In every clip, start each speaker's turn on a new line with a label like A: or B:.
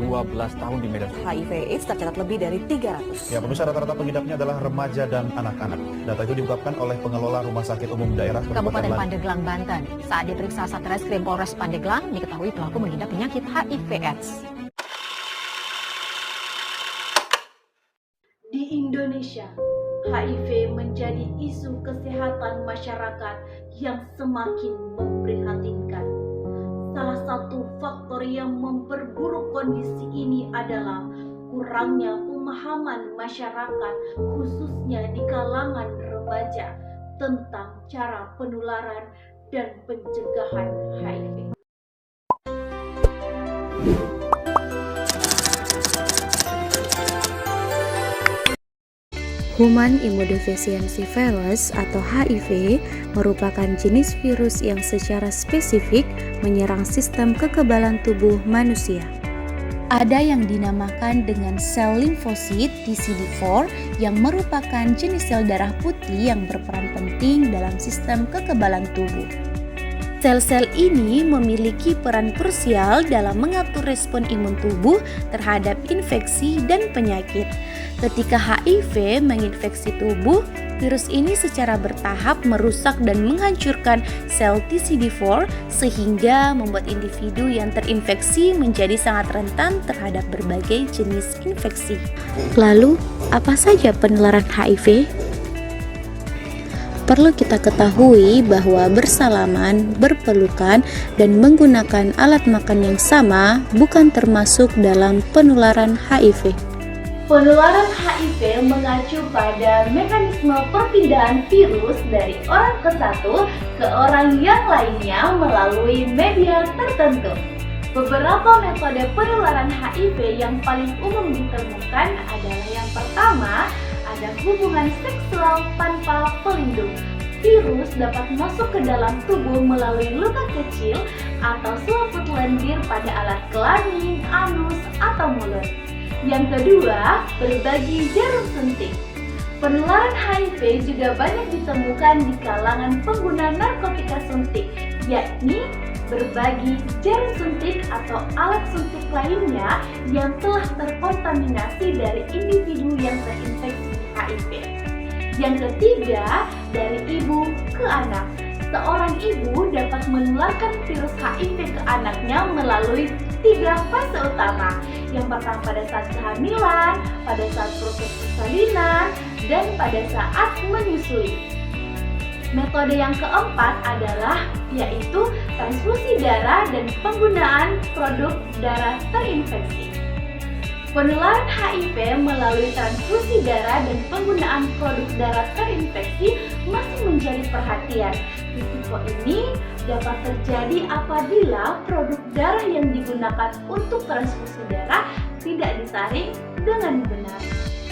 A: 12 tahun di Medan.
B: HIV/AIDS tercatat lebih dari 300.
C: Ya, pemirsa, rata-rata pengidapnya adalah remaja dan anak-anak. Data itu diungkapkan oleh pengelola Rumah Sakit Umum Daerah
D: Kabupaten Pandeglang, Banten. Saat diperiksa Satreskrim Polres Pandeglang, diketahui pelaku mengidap penyakit HIV/AIDS.
E: Di Indonesia, HIV menjadi isu kesehatan masyarakat yang semakin memprihatinkan. Salah satu faktor yang memperburuk kondisi ini adalah kurangnya pemahaman masyarakat, khususnya di kalangan remaja, tentang cara penularan dan pencegahan HIV.
F: Human Immunodeficiency Virus atau HIV merupakan jenis virus yang secara spesifik menyerang sistem kekebalan tubuh manusia. Ada yang dinamakan dengan sel limfosit TCD4 yang merupakan jenis sel darah putih yang berperan penting dalam sistem kekebalan tubuh. Sel-sel ini memiliki peran krusial dalam mengatur respon imun tubuh terhadap infeksi dan penyakit. Ketika HIV menginfeksi tubuh, virus ini secara bertahap merusak dan menghancurkan sel TCD4 sehingga membuat individu yang terinfeksi menjadi sangat rentan terhadap berbagai jenis infeksi. Lalu, apa saja penularan HIV? Perlu kita ketahui bahwa bersalaman, berpelukan, dan menggunakan alat makan yang sama bukan termasuk dalam penularan HIV.
E: Penularan HIV mengacu pada mekanisme perpindahan virus dari orang ke satu ke orang yang lainnya melalui media tertentu. Beberapa metode penularan HIV yang paling umum ditemukan adalah yang pertama, ada hubungan seksual tanpa pelindung. Virus dapat masuk ke dalam tubuh melalui luka kecil atau selaput lendir pada alat kelamin, anus, atau mulut. Yang kedua, berbagi jarum suntik. Penularan HIV juga banyak ditemukan di kalangan pengguna narkotika suntik, yakni berbagi jarum suntik atau alat suntik lainnya yang telah terkontaminasi dari individu yang terinfeksi HIV. Yang ketiga, dari ibu ke anak. Seorang ibu dapat menularkan virus HIV ke anaknya melalui 3 fase utama. Yang pertama pada saat kehamilan, pada saat proses persalinan, dan pada saat menyusui. Metode yang keempat adalah yaitu transfusi darah dan penggunaan produk darah terinfeksi. Penularan HIV melalui transfusi darah dan penggunaan produk darah terinfeksi masih menjadi perhatian. Risiko ini dapat terjadi apabila produk darah yang digunakan untuk transfusi darah tidak disaring dengan benar.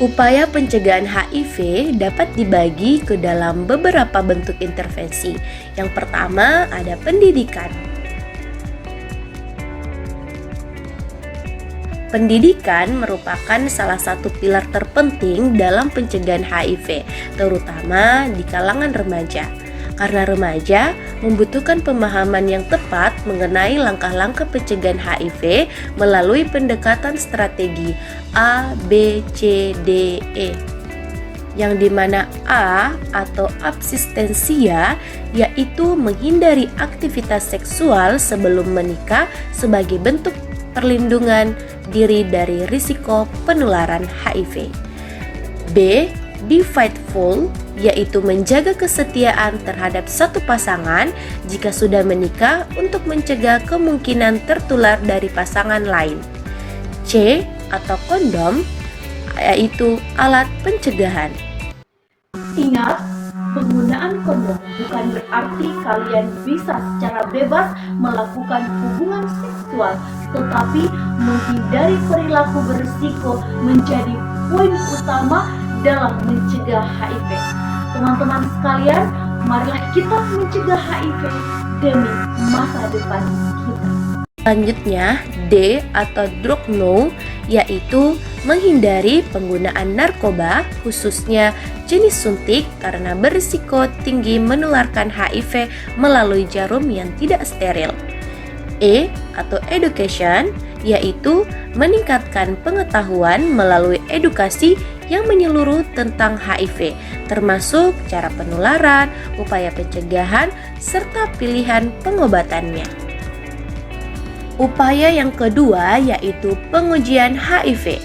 F: Upaya pencegahan HIV dapat dibagi ke dalam beberapa bentuk intervensi. Yang pertama ada pendidikan. Pendidikan merupakan salah satu pilar terpenting dalam pencegahan HIV, terutama di kalangan remaja. Karena remaja membutuhkan pemahaman yang tepat mengenai langkah-langkah pencegahan HIV melalui pendekatan strategi A, B, C, D, E. Yang dimana A atau abstinensia yaitu menghindari aktivitas seksual sebelum menikah sebagai bentuk perlindungan diri dari risiko penularan HIV. B. Be faithful, yaitu menjaga kesetiaan terhadap satu pasangan jika sudah menikah untuk mencegah kemungkinan tertular dari pasangan lain. C. Atau kondom, yaitu alat pencegahan.
E: Ingat, penggunaan kondom bukan berarti kalian bisa secara bebas melakukan hubungan seksual, tetapi menghindari perilaku berisiko menjadi poin utama dalam mencegah HIV. Teman-teman sekalian, marilah kita mencegah HIV demi masa depan kita.
F: Selanjutnya, D atau drug no, yaitu menghindari penggunaan narkoba, khususnya jenis suntik karena berisiko tinggi menularkan HIV melalui jarum yang tidak steril. E atau education, yaitu meningkatkan pengetahuan melalui edukasi yang menyeluruh tentang HIV, termasuk cara penularan, upaya pencegahan, serta pilihan pengobatannya. Upaya yang kedua yaitu pengujian HIV.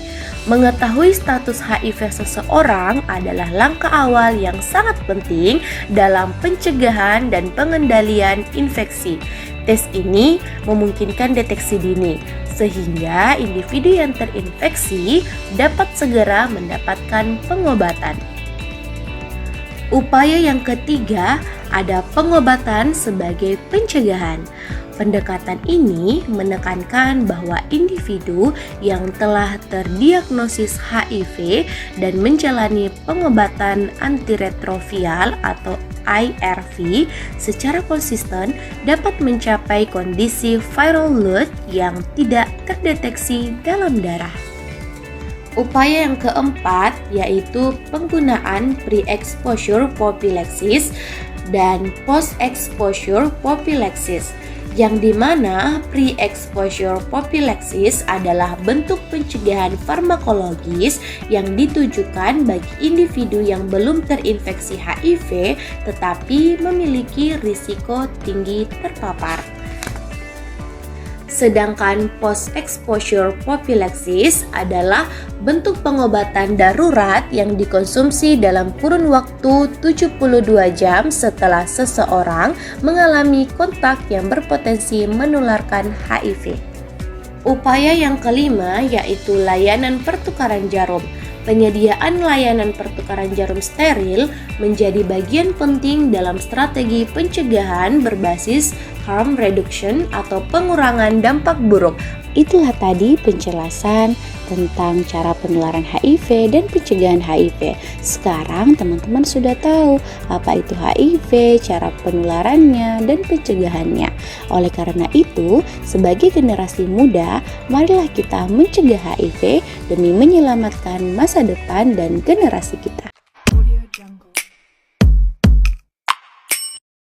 F: Mengetahui status HIV seseorang adalah langkah awal yang sangat penting dalam pencegahan dan pengendalian infeksi. Tes ini memungkinkan deteksi dini, sehingga individu yang terinfeksi dapat segera mendapatkan pengobatan. Upaya yang ketiga ada pengobatan sebagai pencegahan. Pendekatan ini menekankan bahwa individu yang telah terdiagnosis HIV dan menjalani pengobatan antiretroviral atau ARV secara konsisten dapat mencapai kondisi viral load yang tidak terdeteksi dalam darah. Upaya yang keempat yaitu penggunaan pre-exposure prophylaxis dan post-exposure prophylaxis, yang dimana pre-exposure prophylaxis adalah bentuk pencegahan farmakologis yang ditujukan bagi individu yang belum terinfeksi HIV tetapi memiliki risiko tinggi terpapar. Sedangkan post-exposure prophylaxis adalah bentuk pengobatan darurat yang dikonsumsi dalam kurun waktu 72 jam setelah seseorang mengalami kontak yang berpotensi menularkan HIV. Upaya yang kelima yaitu layanan pertukaran jarum. Penyediaan layanan pertukaran jarum steril menjadi bagian penting dalam strategi pencegahan berbasis harm reduction atau pengurangan dampak buruk. Itulah tadi penjelasan tentang cara penularan HIV dan pencegahan HIV. Sekarang teman-teman sudah tahu apa itu HIV, cara penularannya, dan pencegahannya. Oleh karena itu, sebagai generasi muda, marilah kita mencegah HIV demi menyelamatkan masa depan dan generasi kita.